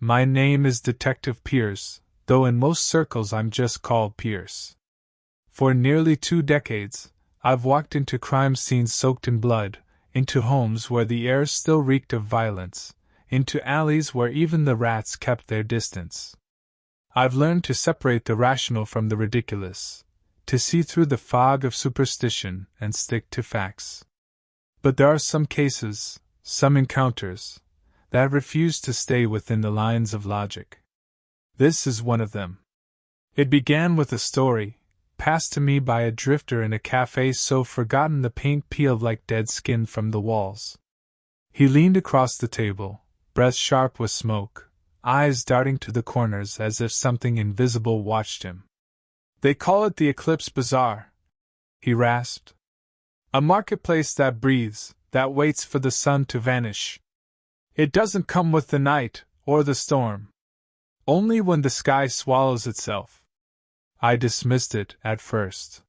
My name is Detective Pierce, though in most circles I'm just called Pierce. For nearly 2 decades, I've walked into crime scenes soaked in blood, into homes where the air still reeked of violence, into alleys where even the rats kept their distance. I've learned to separate the rational from the ridiculous, to see through the fog of superstition and stick to facts. But there are some cases, some encounters, that refuse to stay within the lines of logic. This is one of them. It began with a story, passed to me by a drifter in a cafe so forgotten the paint peeled like dead skin from the walls. He leaned across the table, breath sharp with smoke, eyes darting to the corners as if something invisible watched him. They call it the Eclipse Bazaar, he rasped. A marketplace that breathes, that waits for the sun to vanish. It doesn't come with the night, or the storm. Only when the sky swallows itself. I dismissed it at first.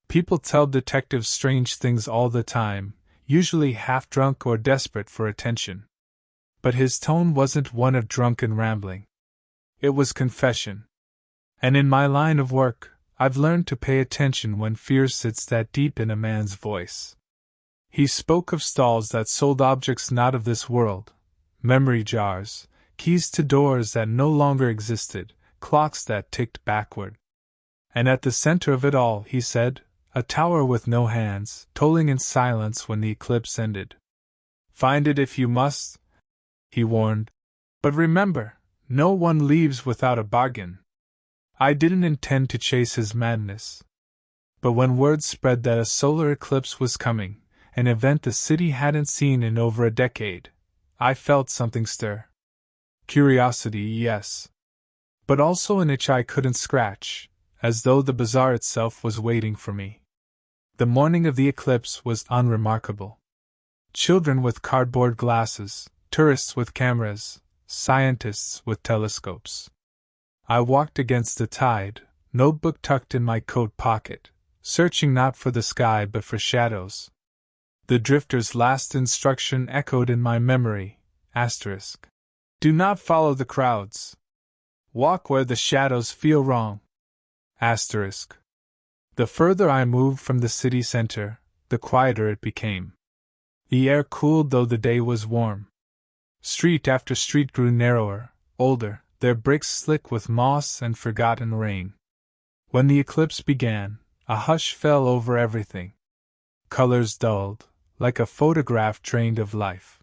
People tell detectives strange things all the time, usually half drunk or desperate for attention. But his tone wasn't one of drunken rambling. It was confession. And in my line of work, I've learned to pay attention when fear sits that deep in a man's voice. He spoke of stalls that sold objects not of this world, memory jars, keys to doors that no longer existed, clocks that ticked backward. And at the center of it all, he said, a tower with no hands, tolling in silence when the eclipse ended. Find it if you must, he warned. But remember, no one leaves without a bargain. I didn't intend to chase his madness. But when word spread that a solar eclipse was coming, an event the city hadn't seen in over a decade, I felt something stir. Curiosity, yes. But also an itch I couldn't scratch, as though the bazaar itself was waiting for me. The morning of the eclipse was unremarkable. Children with cardboard glasses, tourists with cameras, scientists with telescopes. I walked against the tide, notebook tucked in my coat pocket, searching not for the sky but for shadows. The drifter's last instruction echoed in my memory, asterisk. Do not follow the crowds. Walk where the shadows feel wrong. Asterisk. The further I moved from the city center, the quieter it became. The air cooled though the day was warm. Street after street grew narrower, older, their bricks slick with moss and forgotten rain. When the eclipse began, a hush fell over everything. Colors dulled, like a photograph drained of life.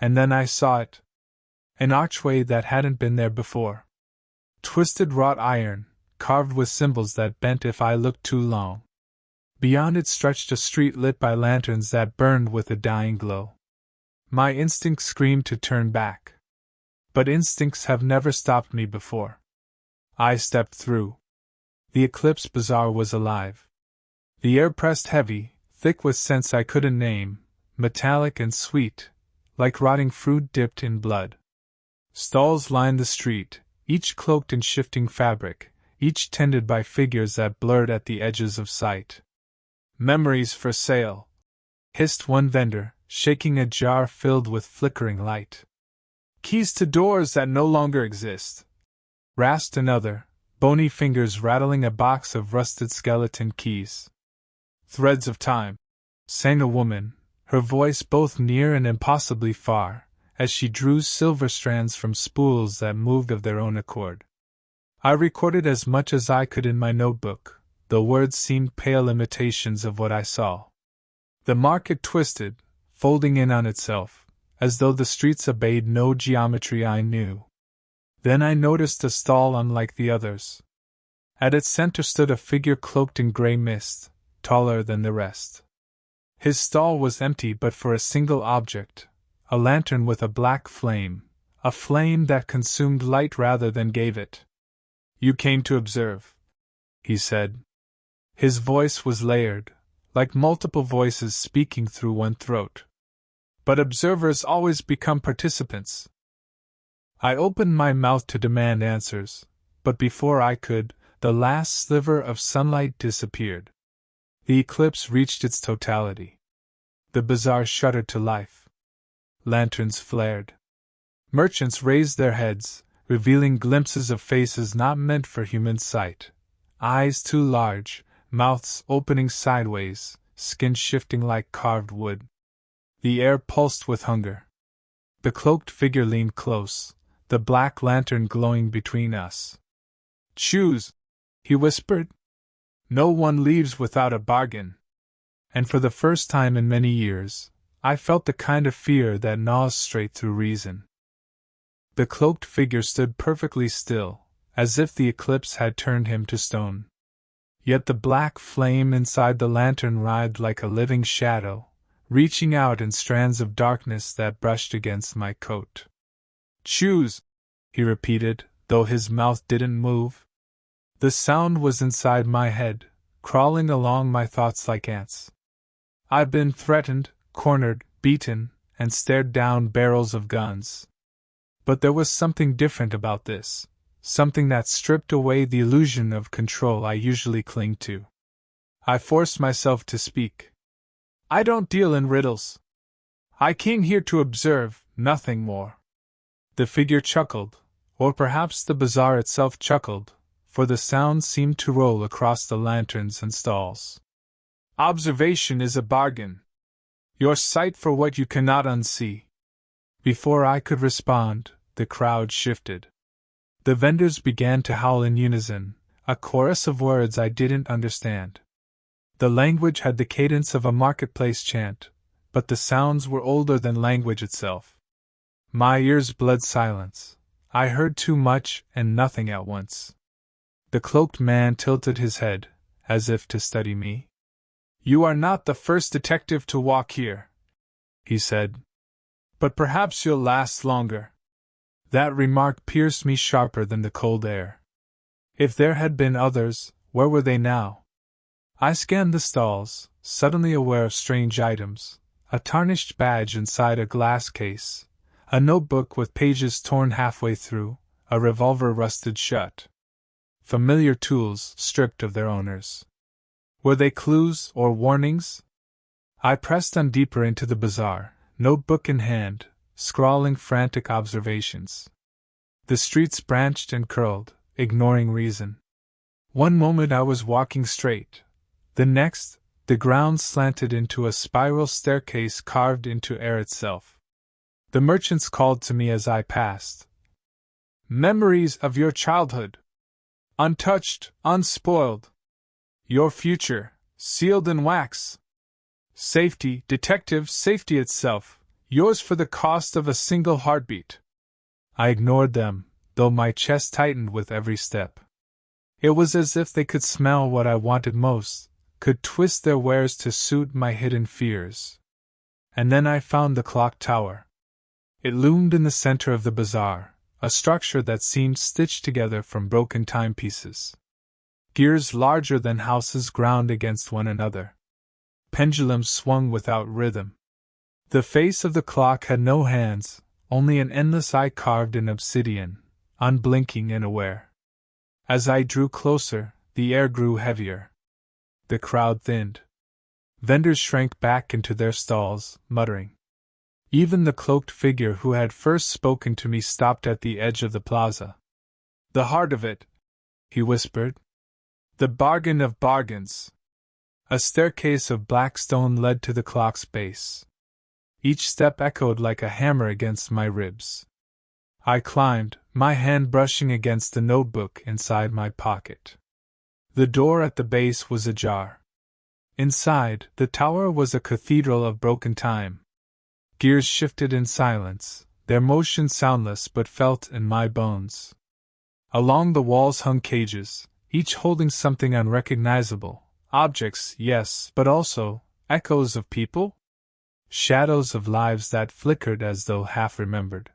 And then I saw it. An archway that hadn't been there before. Twisted wrought iron, carved with symbols that bent if I looked too long. Beyond it stretched a street lit by lanterns that burned with a dying glow. My instinct screamed to turn back. But instincts have never stopped me before. I stepped through. The Eclipse Bazaar was alive. The air pressed heavy, thick with scents I couldn't name, metallic and sweet, like rotting fruit dipped in blood. Stalls lined the street, each cloaked in shifting fabric, each tended by figures that blurred at the edges of sight. Memories for sale, hissed one vendor, shaking a jar filled with flickering light. Keys to doors that no longer exist, rasped another, bony fingers rattling a box of rusted skeleton keys. Threads of time, sang a woman, her voice both near and impossibly far, as she drew silver strands from spools that moved of their own accord. I recorded as much as I could in my notebook, though words seemed pale imitations of what I saw. The market twisted, folding in on itself, as though the streets obeyed no geometry I knew. Then I noticed a stall unlike the others. At its center stood a figure cloaked in gray mist, taller than the rest. His stall was empty but for a single object, a lantern with a black flame, a flame that consumed light rather than gave it. You came to observe, he said. His voice was layered, like multiple voices speaking through one throat. But observers always become participants. I opened my mouth to demand answers, but before I could, the last sliver of sunlight disappeared. The eclipse reached its totality. The bazaar shuddered to life. Lanterns flared. Merchants raised their heads, revealing glimpses of faces not meant for human sight. Eyes too large, mouths opening sideways, skin shifting like carved wood. The air pulsed with hunger. The cloaked figure leaned close, the black lantern glowing between us. "Choose," he whispered. "No one leaves without a bargain." And for the first time in many years, I felt the kind of fear that gnaws straight through reason. The cloaked figure stood perfectly still, as if the eclipse had turned him to stone. Yet the black flame inside the lantern writhed like a living shadow, reaching out in strands of darkness that brushed against my coat. "Choose," he repeated, though his mouth didn't move. The sound was inside my head, crawling along my thoughts like ants. I've been threatened, cornered, beaten, and stared down barrels of guns. But there was something different about this, something that stripped away the illusion of control I usually cling to. I forced myself to speak. "I don't deal in riddles. I came here to observe, nothing more." The figure chuckled, or perhaps the bazaar itself chuckled, for the sound seemed to roll across the lanterns and stalls. "Observation is a bargain. Your sight for what you cannot unsee." Before I could respond, the crowd shifted. The vendors began to howl in unison, a chorus of words I didn't understand. The language had the cadence of a marketplace chant, but the sounds were older than language itself. My ears bled silence. I heard too much and nothing at once. The cloaked man tilted his head, as if to study me. "You are not the first detective to walk here," he said. "But perhaps you'll last longer." That remark pierced me sharper than the cold air. If there had been others, where were they now? I scanned the stalls, suddenly aware of strange items: a tarnished badge inside a glass case, a notebook with pages torn halfway through, a revolver rusted shut. Familiar tools stripped of their owners. Were they clues or warnings? I pressed on deeper into the bazaar, notebook in hand, scrawling frantic observations. The streets branched and curled, ignoring reason. One moment I was walking straight. The next, the ground slanted into a spiral staircase carved into air itself. The merchants called to me as I passed. "Memories of your childhood. Untouched, unspoiled. Your future, sealed in wax. Safety, detective, safety itself, yours for the cost of a single heartbeat." I ignored them, though my chest tightened with every step. It was as if they could smell what I wanted most, could twist their wares to suit my hidden fears. And then I found the clock tower. It loomed in the center of the bazaar, a structure that seemed stitched together from broken timepieces. Gears larger than houses ground against one another. Pendulums swung without rhythm. The face of the clock had no hands, only an endless eye carved in obsidian, unblinking and aware. As I drew closer, the air grew heavier. The crowd thinned. Vendors shrank back into their stalls, muttering. Even the cloaked figure who had first spoken to me stopped at the edge of the plaza. "The heart of it," he whispered. "The bargain of bargains." A staircase of black stone led to the clock's base. Each step echoed like a hammer against my ribs. I climbed, my hand brushing against the notebook inside my pocket. The door at the base was ajar. Inside, the tower was a cathedral of broken time. Gears shifted in silence, their motion soundless but felt in my bones. Along the walls hung cages, each holding something unrecognizable. Objects, yes, but also echoes of people? Shadows of lives that flickered as though half remembered.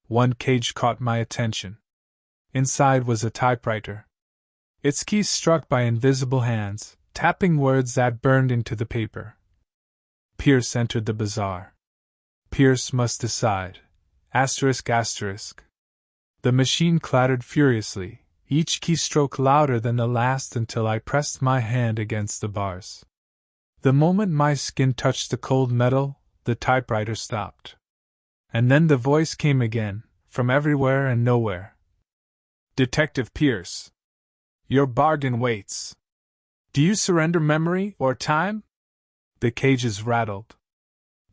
One cage caught my attention. Inside was a typewriter. Its keys struck by invisible hands, tapping words that burned into the paper. Pierce entered the bazaar. Pierce must decide. ****. The machine clattered furiously, each keystroke louder than the last until I pressed my hand against the bars. The moment my skin touched the cold metal, the typewriter stopped. And then the voice came again, from everywhere and nowhere. Detective Pierce. Your bargain waits. Do you surrender memory or time? The cages rattled.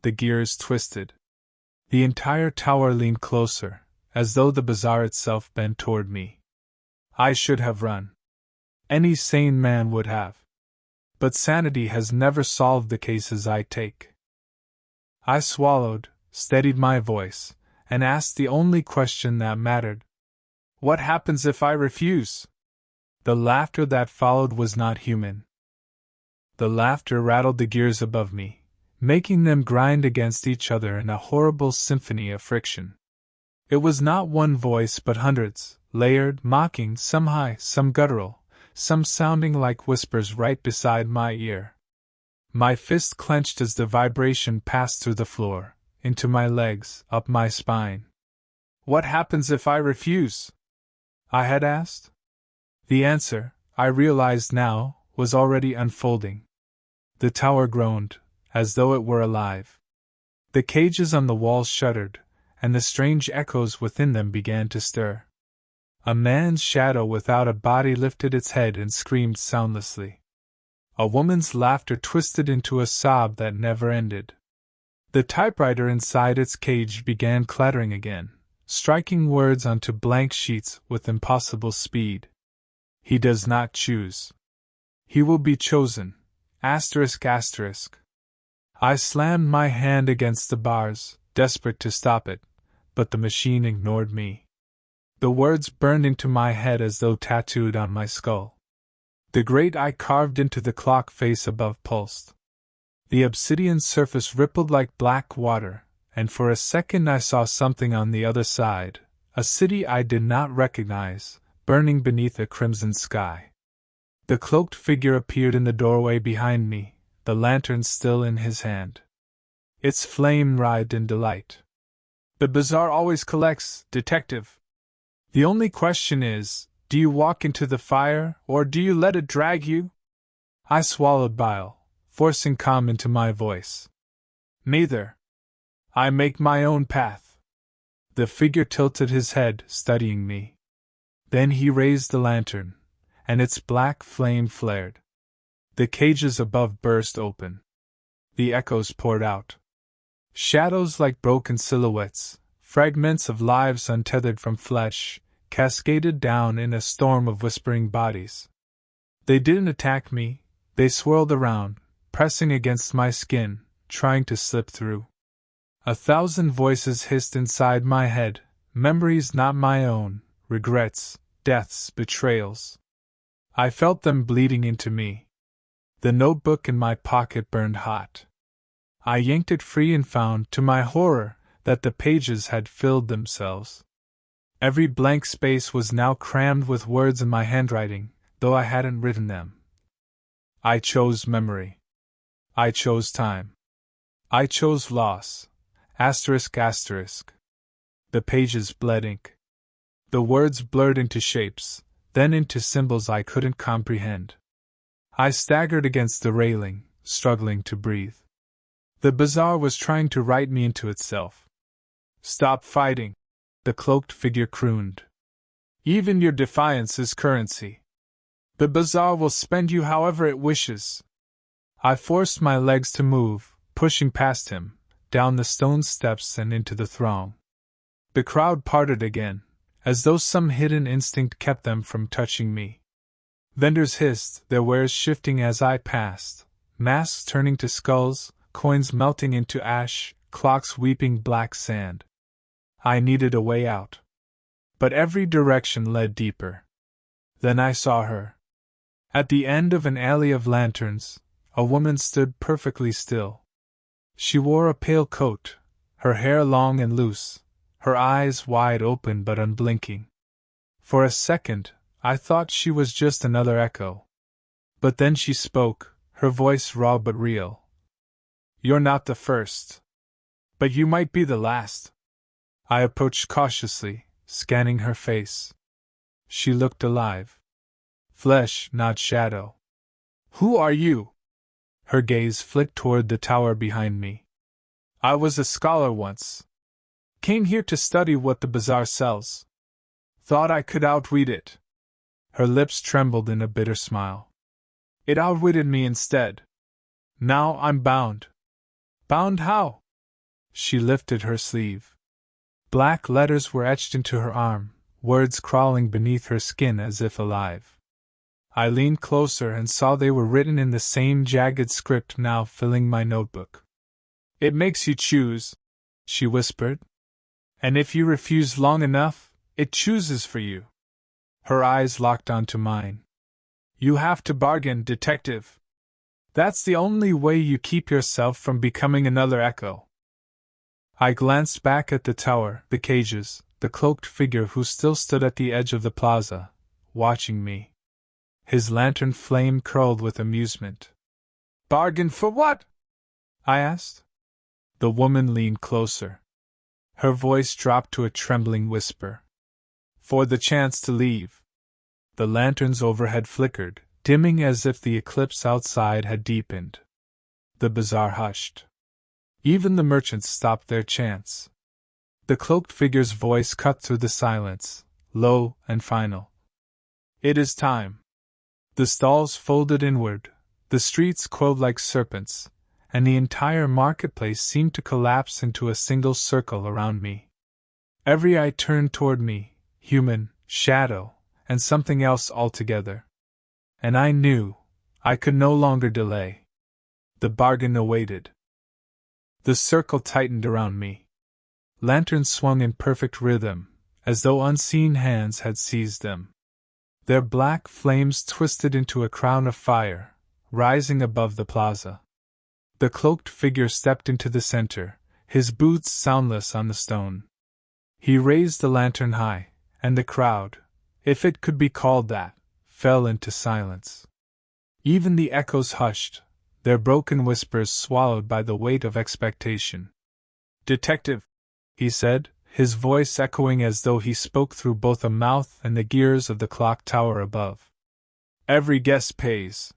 The gears twisted. The entire tower leaned closer, as though the bazaar itself bent toward me. I should have run. Any sane man would have. But sanity has never solved the cases I take. I swallowed, steadied my voice, and asked the only question that mattered. What happens if I refuse? The laughter that followed was not human. The laughter rattled the gears above me, making them grind against each other in a horrible symphony of friction. It was not one voice but hundreds, layered, mocking, some high, some guttural, some sounding like whispers right beside my ear. My fist clenched as the vibration passed through the floor, into my legs, up my spine. What happens if I refuse? I had asked. The answer, I realized now, was already unfolding. The tower groaned, as though it were alive. The cages on the walls shuddered, and the strange echoes within them began to stir. A man's shadow without a body lifted its head and screamed soundlessly. A woman's laughter twisted into a sob that never ended. The typewriter inside its cage began clattering again, striking words onto blank sheets with impossible speed. He does not choose. He will be chosen. Asterisk asterisk. I slammed my hand against the bars, desperate to stop it, but the machine ignored me. The words burned into my head as though tattooed on my skull. The great eye carved into the clock face above pulsed. The obsidian surface rippled like black water, and for a second I saw something on the other side, a city I did not recognize, burning beneath a crimson sky. The cloaked figure appeared in the doorway behind me, the lantern still in his hand. Its flame writhed in delight. The bazaar always collects, detective. The only question is, do you walk into the fire, or do you let it drag you? I swallowed bile, forcing calm into my voice. Neither. I make my own path. The figure tilted his head, studying me. Then he raised the lantern, and its black flame flared. The cages above burst open. The echoes poured out. Shadows like broken silhouettes, fragments of lives untethered from flesh, cascaded down in a storm of whispering bodies. They didn't attack me, they swirled around, pressing against my skin, trying to slip through. 1,000 voices hissed inside my head, memories not my own, regrets, deaths, betrayals. I felt them bleeding into me. The notebook in my pocket burned hot. I yanked it free and found, to my horror, that the pages had filled themselves. Every blank space was now crammed with words in my handwriting, though I hadn't written them. I chose memory. I chose time. I chose loss. Asterisk asterisk. The pages bled ink. The words blurred into shapes, then into symbols I couldn't comprehend. I staggered against the railing, struggling to breathe. The bazaar was trying to write me into itself. Stop fighting, the cloaked figure crooned. Even your defiance is currency. The bazaar will spend you however it wishes. I forced my legs to move, pushing past him, down the stone steps and into the throng. The crowd parted again, as though some hidden instinct kept them from touching me. Vendors hissed, their wares shifting as I passed, masks turning to skulls, coins melting into ash, clocks weeping black sand. I needed a way out. But every direction led deeper. Then I saw her. At the end of an alley of lanterns, a woman stood perfectly still. She wore a pale coat, her hair long and loose, her eyes wide open but unblinking. For a second, I thought she was just another echo. But then she spoke, her voice raw but real. You're not the first. But you might be the last. I approached cautiously, scanning her face. She looked alive. Flesh, not shadow. Who are you? Her gaze flicked toward the tower behind me. I was a scholar once. Came here to study what the bazaar sells. Thought I could outread it. Her lips trembled in a bitter smile. It outwitted me instead. Now I'm bound. Bound how? She lifted her sleeve. Black letters were etched into her arm, words crawling beneath her skin as if alive. I leaned closer and saw they were written in the same jagged script now filling my notebook. It makes you choose, she whispered. And if you refuse long enough, it chooses for you. Her eyes locked onto mine. You have to bargain, detective. That's the only way you keep yourself from becoming another echo. I glanced back at the tower, the cages, the cloaked figure who still stood at the edge of the plaza, watching me. His lantern flame curled with amusement. Bargain for what? I asked. The woman leaned closer. Her voice dropped to a trembling whisper. For the chance to leave. The lanterns overhead flickered, dimming as if the eclipse outside had deepened. The bazaar hushed. Even the merchants stopped their chants. The cloaked figure's voice cut through the silence, low and final. It is time. The stalls folded inward, the streets coiled like serpents, and the entire marketplace seemed to collapse into a single circle around me. Every eye turned toward me, human, shadow, and something else altogether. And I knew I could no longer delay. The bargain awaited. The circle tightened around me. Lanterns swung in perfect rhythm, as though unseen hands had seized them. Their black flames twisted into a crown of fire, rising above the plaza. The cloaked figure stepped into the center, his boots soundless on the stone. He raised the lantern high, and the crowd, if it could be called that, fell into silence. Even the echoes hushed, their broken whispers swallowed by the weight of expectation. Detective, he said, his voice echoing as though he spoke through both the mouth and the gears of the clock tower above. Every guest pays.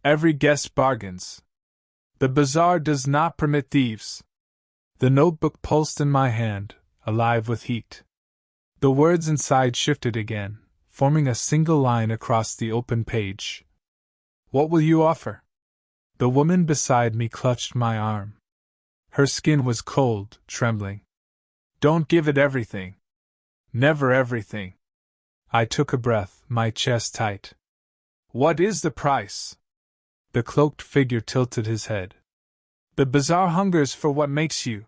Every guest bargains. The bazaar does not permit thieves. The notebook pulsed in my hand, alive with heat. The words inside shifted again, forming a single line across the open page. What will you offer? The woman beside me clutched my arm. Her skin was cold, trembling. Don't give it everything. Never everything. I took a breath, my chest tight. What is the price? The cloaked figure tilted his head. The bazaar hungers for what makes you.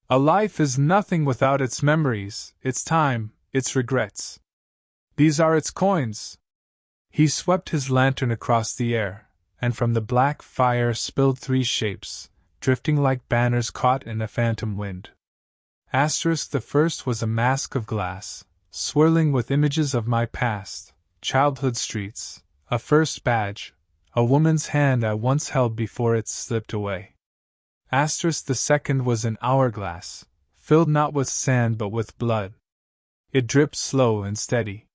A life is nothing without its memories, its time, its regrets. These are its coins. He swept his lantern across the air, and from the black fire spilled three shapes, drifting like banners caught in a phantom wind. The first was a mask of glass, swirling with images of my past, childhood streets, a first badge, a woman's hand I once held before it slipped away. The second was an hourglass, filled not with sand but with blood. It dripped slow and steady.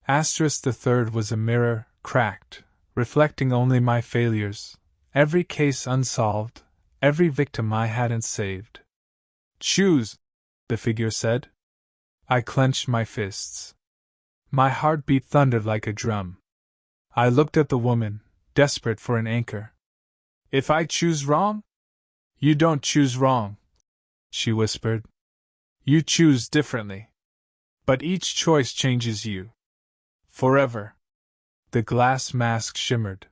The third was a mirror, cracked, reflecting only my failures, every case unsolved, every victim I hadn't saved. Choose, the figure said. I clenched my fists. My heartbeat thundered like a drum. I looked at the woman, desperate for an anchor. If I choose wrong? You don't choose wrong, she whispered. You choose differently. But each choice changes you. Forever. The glass mask shimmered.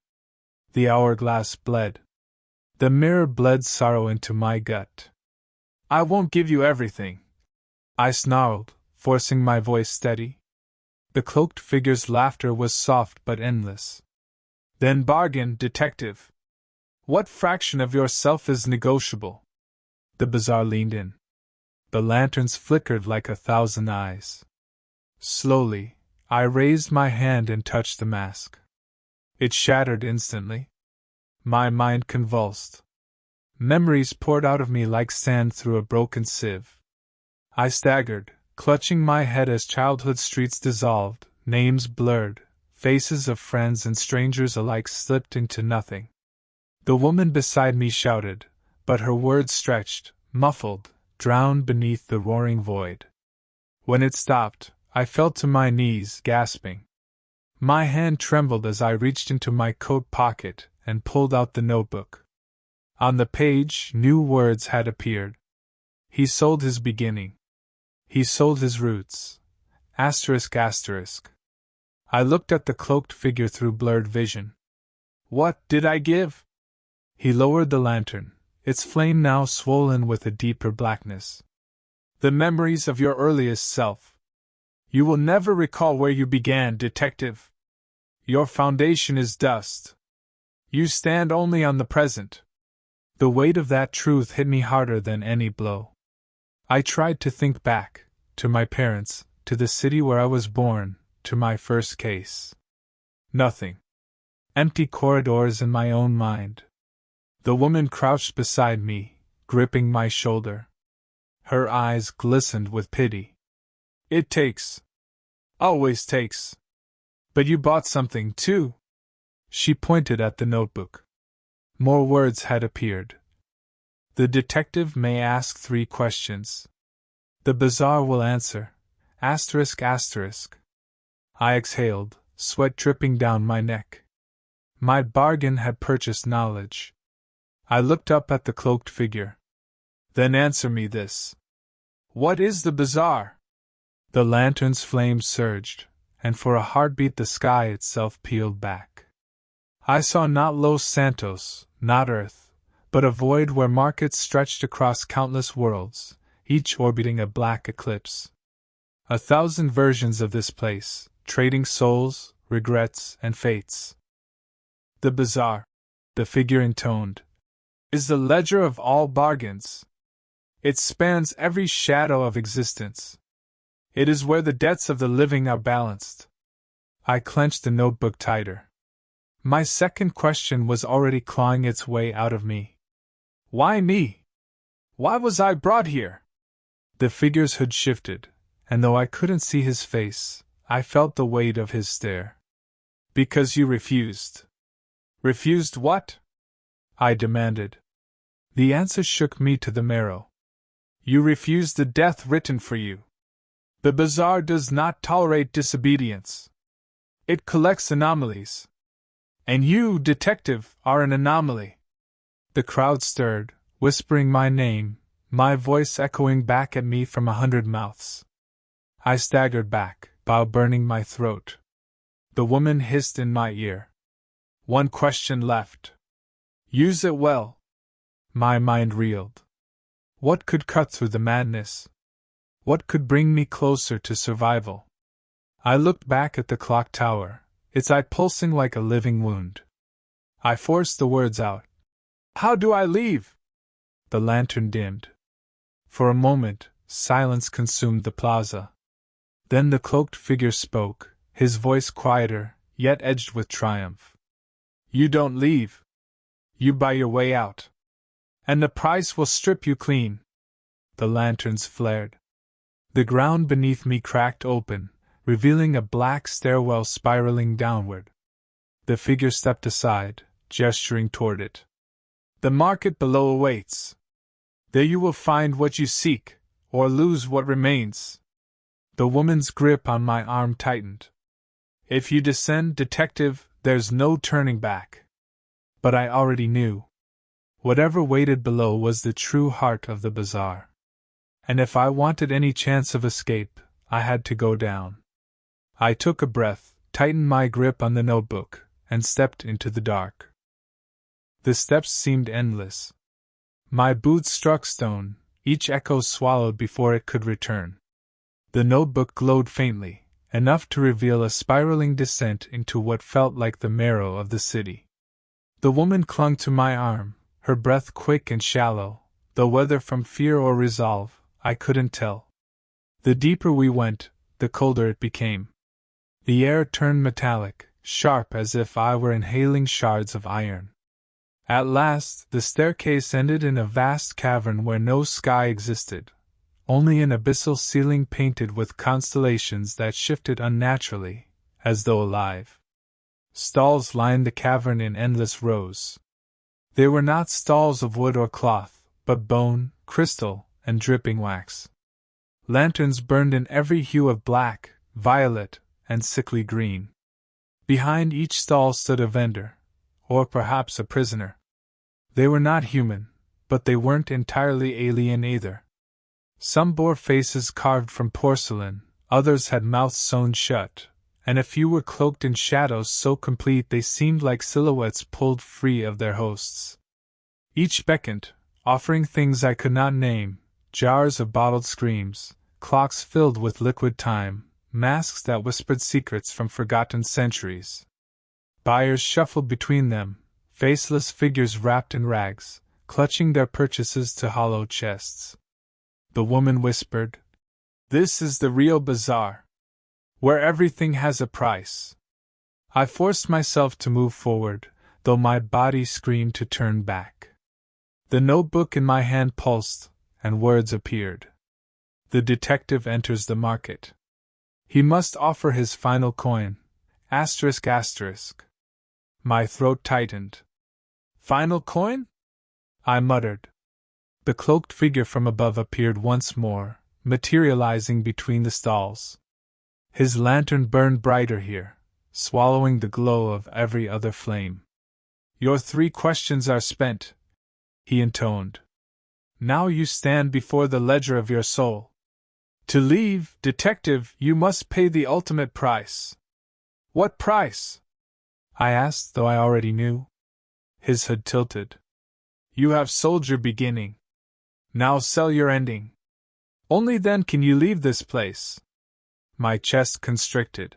The hourglass bled. The mirror bled sorrow into my gut. I won't give you everything, I snarled, forcing my voice steady. The cloaked figure's laughter was soft but endless. Then bargain, detective. What fraction of yourself is negotiable? The bazaar leaned in. The lanterns flickered like 1,000 eyes. Slowly, I raised my hand and touched the mask. It shattered instantly. My mind convulsed. Memories poured out of me like sand through a broken sieve. I staggered, clutching my head as childhood streets dissolved, names blurred, faces of friends and strangers alike slipped into nothing. The woman beside me shouted, but her words stretched, muffled, drowned beneath the roaring void. When it stopped, I fell to my knees, gasping. My hand trembled as I reached into my coat pocket and pulled out the notebook. On the page, new words had appeared. He sold his beginning. He sold his roots. Asterisk asterisk. I looked at the cloaked figure through blurred vision. What did I give? He lowered the lantern, its flame now swollen with a deeper blackness. The memories of your earliest self. You will never recall where you began, detective. Your foundation is dust. You stand only on the present. The weight of that truth hit me harder than any blow. I tried to think back, to my parents, to the city where I was born, to my first case. Nothing. Empty corridors in my own mind. The woman crouched beside me, gripping my shoulder. Her eyes glistened with pity. It takes. Always takes. But you bought something, too. She pointed at the notebook. More words had appeared. The detective may ask 3 questions. The bazaar will answer. Asterisk asterisk. I exhaled, sweat dripping down my neck. My bargain had purchased knowledge. I looked up at the cloaked figure. Then answer me this. What is the bazaar? The lantern's flames surged, and for a heartbeat the sky itself peeled back. I saw not Los Santos, not Earth, but a void where markets stretched across countless worlds, each orbiting a black eclipse. 1,000 versions of this place, trading souls, regrets, and fates. The bazaar, the figure intoned, is the ledger of all bargains. It spans every shadow of existence. It is where the debts of the living are balanced. I clenched the notebook tighter. My second question was already clawing its way out of me. Why me? Why was I brought here? The figure's hood shifted, and though I couldn't see his face, I felt the weight of his stare. Because you refused. Refused what? I demanded. The answer shook me to the marrow. You refused the death written for you. The bazaar does not tolerate disobedience. It collects anomalies. And you, detective, are an anomaly. The crowd stirred, whispering my name, my voice echoing back at me from 100 mouths. I staggered back, bile burning my throat. The woman hissed in my ear. One question left. Use it well. My mind reeled. What could cut through the madness? What could bring me closer to survival? I looked back at the clock tower, its eye pulsing like a living wound. I forced the words out. How do I leave? The lantern dimmed. For a moment, silence consumed the plaza. Then the cloaked figure spoke, his voice quieter, yet edged with triumph. You don't leave. You buy your way out. And the price will strip you clean. The lanterns flared. The ground beneath me cracked open, revealing a black stairwell spiraling downward. The figure stepped aside, gesturing toward it. The market below awaits. There you will find what you seek, or lose what remains. The woman's grip on my arm tightened. If you descend, detective, there's no turning back. But I already knew. Whatever waited below was the true heart of the bazaar. And if I wanted any chance of escape, I had to go down. I took a breath, tightened my grip on the notebook, and stepped into the dark. The steps seemed endless. My boots struck stone, each echo swallowed before it could return. The notebook glowed faintly, enough to reveal a spiraling descent into what felt like the marrow of the city. The woman clung to my arm, her breath quick and shallow, though whether from fear or resolve, I couldn't tell. The deeper we went, the colder it became. The air turned metallic, sharp as if I were inhaling shards of iron. At last, the staircase ended in a vast cavern where no sky existed, only an abyssal ceiling painted with constellations that shifted unnaturally, as though alive. Stalls lined the cavern in endless rows. They were not stalls of wood or cloth, but bone, crystal, and dripping wax. Lanterns burned in every hue of black, violet, and sickly green. Behind each stall stood a vendor, or perhaps a prisoner. They were not human, but they weren't entirely alien either. Some bore faces carved from porcelain, others had mouths sewn shut, and a few were cloaked in shadows so complete they seemed like silhouettes pulled free of their hosts. Each beckoned, offering things I could not name, jars of bottled screams, clocks filled with liquid time, masks that whispered secrets from forgotten centuries. Buyers shuffled between them, faceless figures wrapped in rags, clutching their purchases to hollow chests. The woman whispered, "This is the real bazaar, where everything has a price." I forced myself to move forward, though my body screamed to turn back. The notebook in my hand pulsed, and words appeared. The detective enters the market. He must offer his final coin, asterisk asterisk. My throat tightened. "Final coin?" I muttered. The cloaked figure from above appeared once more, materializing between the stalls. His lantern burned brighter here, swallowing the glow of every other flame. "Your 3 questions are spent," he intoned. "Now you stand before the ledger of your soul. To leave, detective, you must pay the ultimate price." "What price?" I asked, though I already knew. His hood tilted. "You have sold your beginning. Now sell your ending. Only then can you leave this place." My chest constricted.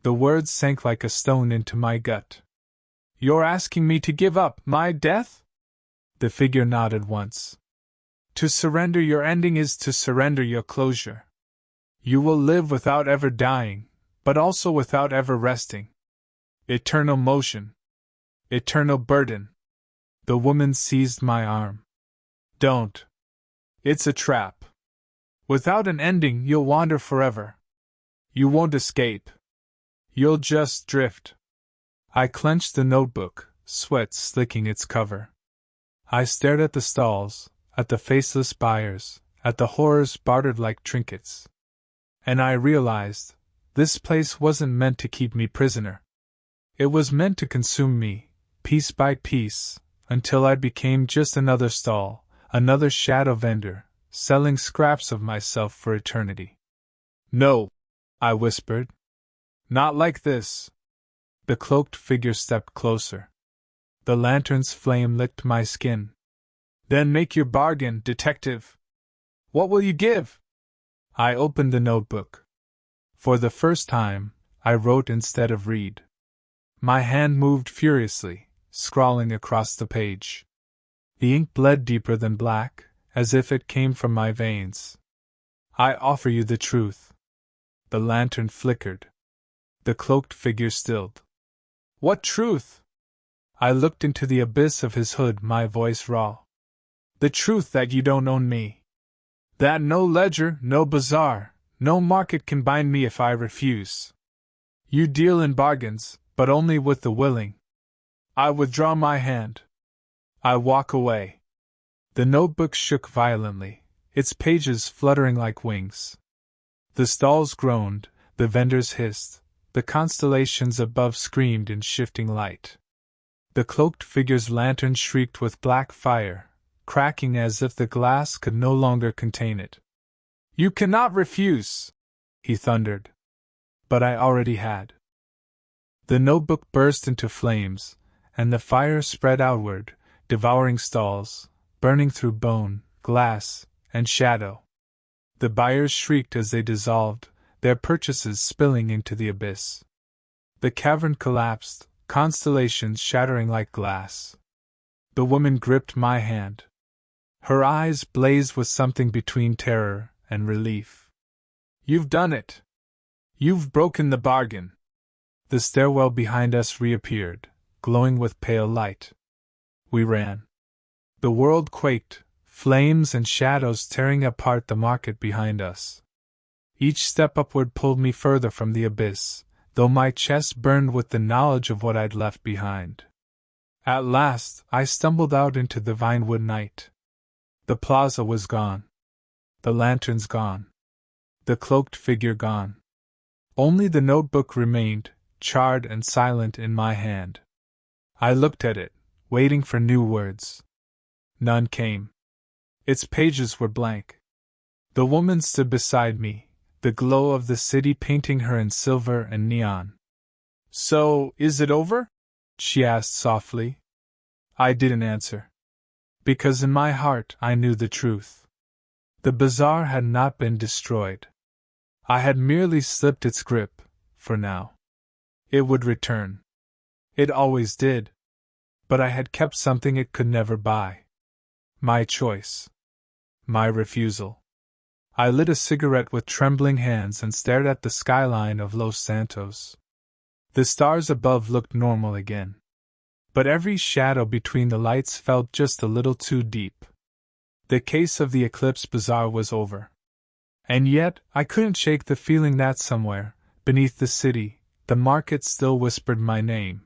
The words sank like a stone into my gut. "You're asking me to give up my death?" The figure nodded once. "To surrender your ending is to surrender your closure. You will live without ever dying, but also without ever resting. Eternal motion. Eternal burden." The woman seized my arm. "Don't. It's a trap. Without an ending, you'll wander forever. You won't escape. You'll just drift." I clenched the notebook, sweat slicking its cover. I stared at the stalls, at the faceless buyers, at the horrors bartered like trinkets. And I realized, this place wasn't meant to keep me prisoner. It was meant to consume me, piece by piece, until I became just another stall, another shadow vendor, selling scraps of myself for eternity. "No," I whispered. "Not like this." The cloaked figure stepped closer. The lantern's flame licked my skin. "Then make your bargain, detective. What will you give?" I opened the notebook. For the first time, I wrote instead of read. My hand moved furiously, scrawling across the page. The ink bled deeper than black, as if it came from my veins. "I offer you the truth." The lantern flickered. The cloaked figure stilled. "What truth?" I looked into the abyss of his hood, my voice raw. "The truth that you don't own me. That no ledger, no bazaar, no market can bind me if I refuse. You deal in bargains, but only with the willing. I withdraw my hand. I walk away." The notebook shook violently, its pages fluttering like wings. The stalls groaned, the vendors hissed, the constellations above screamed in shifting light. The cloaked figure's lantern shrieked with black fire, cracking as if the glass could no longer contain it. "You cannot refuse," he thundered. But I already had. The notebook burst into flames, and the fire spread outward, devouring stalls, burning through bone, glass, and shadow. The buyers shrieked as they dissolved, their purchases spilling into the abyss. The cavern collapsed, constellations shattering like glass. The woman gripped my hand. Her eyes blazed with something between terror and relief. "You've done it! You've broken the bargain!" The stairwell behind us reappeared, glowing with pale light. We ran. The world quaked, flames and shadows tearing apart the market behind us. Each step upward pulled me further from the abyss, though my chest burned with the knowledge of what I'd left behind. At last, I stumbled out into the vinewood night. The plaza was gone. the lanterns gone. The cloaked figure gone. Only the notebook remained, charred and silent in my hand. I looked at it, waiting for new words. None came. Its pages were blank. The woman stood beside me, the glow of the city painting her in silver and neon. "So, is it over?" she asked softly. I didn't answer. Because in my heart I knew the truth. The bazaar had not been destroyed. I had merely slipped its grip, for now. It would return. It always did. But I had kept something it could never buy. My choice. My refusal. I lit a cigarette with trembling hands and stared at the skyline of Los Santos. The stars above looked normal again. But every shadow between the lights felt just a little too deep. The case of the Eclipse Bazaar was over. And yet, I couldn't shake the feeling that somewhere, beneath the city, the market still whispered my name.